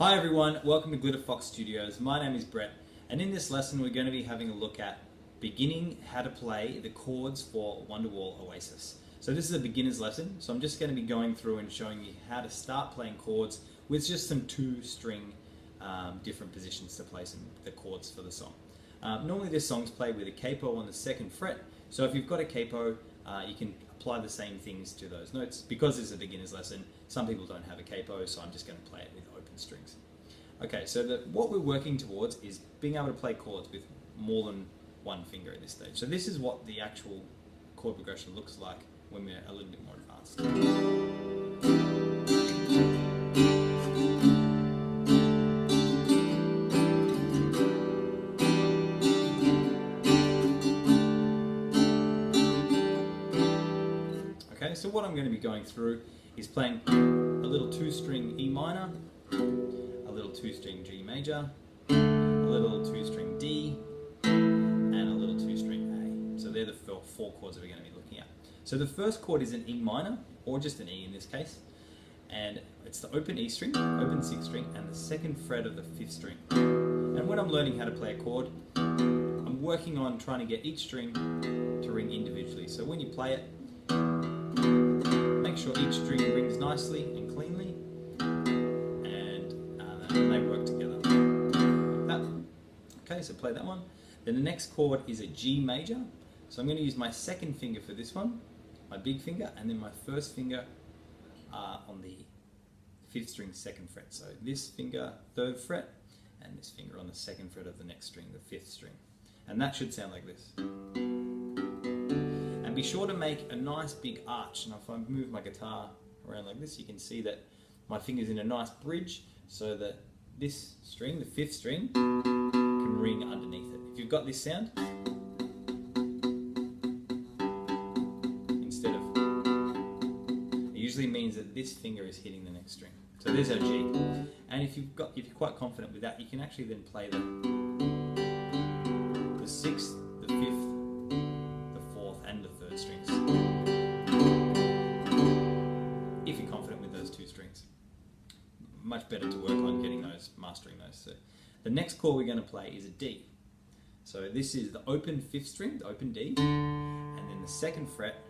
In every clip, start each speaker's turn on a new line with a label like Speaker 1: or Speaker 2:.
Speaker 1: Hi everyone, welcome to glitterfoxstudios. My name is Brett, and in this lesson we're going to be having a look at beginning how to play the chords for Wonderwall Oasis. So this is a beginner's lesson, so I'm just going to be going through and showing you how to start playing chords with just some two-string different positions to play the chords for the song. Normally this song's played with a capo on the 2nd fret, so if you've got a capo you can apply the same things to those notes. Because this is a beginner's lesson, some people don't have a capo, so I'm just going to play it with open strings. Okay, so what we're working towards is being able to play chords with more than one finger at this stage. So this is what the actual chord progression looks like when we're a little bit more advanced. Okay, so what I'm going to be going through is playing a little 2-string E minor, a little 2-string G major, a little 2-string D, and a little 2-string A. So they're the four chords that we're going to be looking at. So the first chord is an E minor, or just an E in this case, and it's the open E string, open 6th string, and the 2nd fret of the 5th string. And when I'm learning how to play a chord, I'm working on trying to get each string to ring individually. So when you play it, make sure each string rings nicely and cleanly, and they work together like that. Okay, so play that one. Then the next chord is a G major. So I'm going to use my 2nd finger for this one, my big finger, and then my 1st finger on the 5th string 2nd fret. So this finger 3rd fret, and this finger on the 2nd fret of the next string, the 5th string. And that should sound like this. And be sure to make a nice big arch. Now if I move my guitar around like this, you can see that my finger's in a nice bridge so that this string, the 5th string, can ring underneath it. If you've got this sound, instead of, it usually means that this finger is hitting the next string. So there's our G. And if you're quite confident with that, you can actually then play the 6th, the 5th, the 4th, and the 3rd strings. If you're confident with those 2 strings. Much better to work on getting those, mastering those. So the next chord we're going to play is a D. So this is the open 5th string, the open D, and then the 2nd fret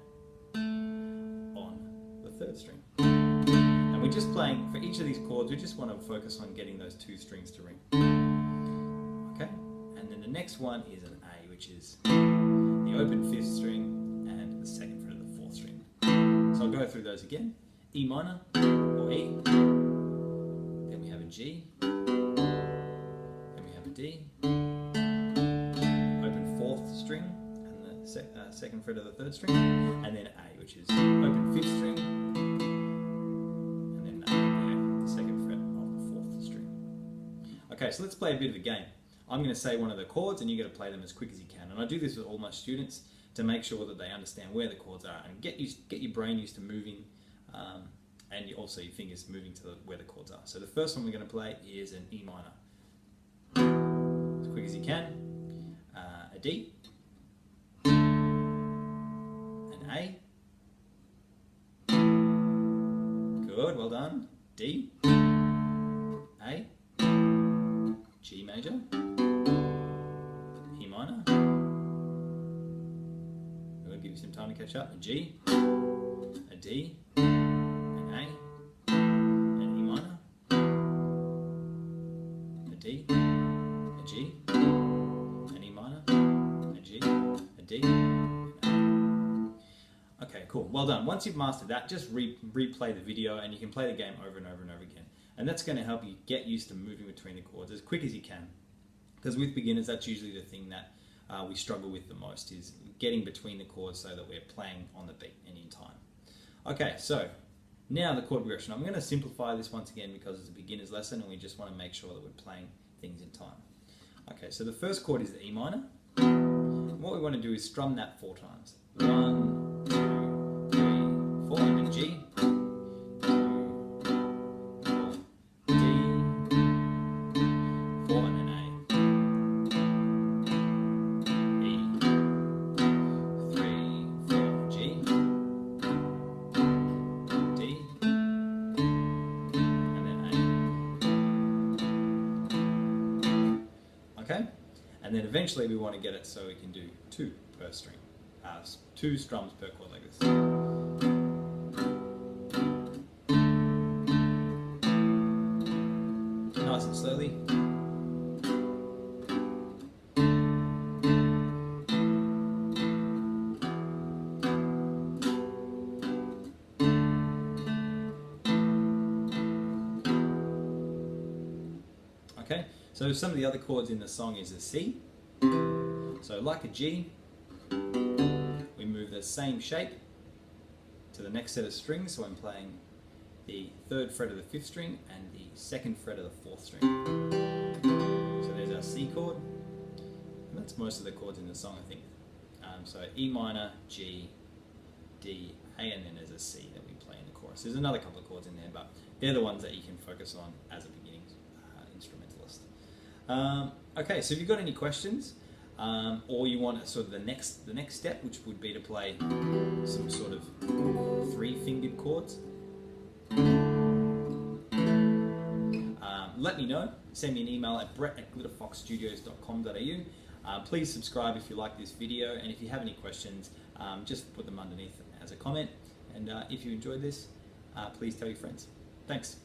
Speaker 1: on the 3rd string. And we're just playing, for each of these chords, we just want to focus on getting those 2 strings to ring. Okay? And then the next one is an A, which is the open 5th string and the 2nd fret of the 4th string. So I'll go through those again. E minor, or E. Then we have a G. Then we have a D. Open 4th string and the 2nd fret of the 3rd string. And then A, which is open 5th string. And then A there, the 2nd fret of the 4th string. Okay, so let's play a bit of a game. I'm going to say one of the chords and you're going to play them as quick as you can. And I do this with all my students to make sure that they understand where the chords are and get your brain used to moving and also your fingers moving to where the chords are. So the first one we're going to play is an E minor. As quick as you can. A D. An A. Good, well done. D. A. G major. E minor. I'm going to give you some time to catch up. A G. A D. An A. An E minor. A D. A G. An E minor. A G. A D. An A. Okay, cool. Well done. Once you've mastered that, just replay the video and you can play the game over and over and over again. And that's going to help you get used to moving between the chords as quick as you can. Because with beginners, that's usually the thing that we struggle with the most, is getting between the chords so that we're playing on the beat and in time. Okay, so now the chord progression. I'm going to simplify this once again because it's a beginner's lesson and we just want to make sure that we're playing things in time. Okay, so the first chord is the E minor. And what we want to do is strum that 4 times. 1, 2, 3, 4, and then G. 2, 4, D, 4, and then A. E, 3, 4, G, D, and then A. And then eventually we want to get it so we can do 2 per string, 2 strums per chord like this. Nice and slowly. Okay, so some of the other chords in the song is a C. So like a G, we move the same shape to the next set of strings. So I'm playing the 3rd fret of the 5th string and the 2nd fret of the 4th string. So there's our C chord. And that's most of the chords in the song, I think. So E minor, G, D, A, and then there's a C that we play in the chorus. There's another couple of chords in there, but they're the ones that you can focus on as a beginning instrumentalist. Okay, so if you've got any questions, or you want sort of the next step, which would be to play some sort of 3-fingered chords, let me know. Send me an email at brett@glitterfoxstudios.com.au. Please subscribe if you like this video, and if you have any questions, just put them underneath as a comment. And if you enjoyed this, please tell your friends. Thanks.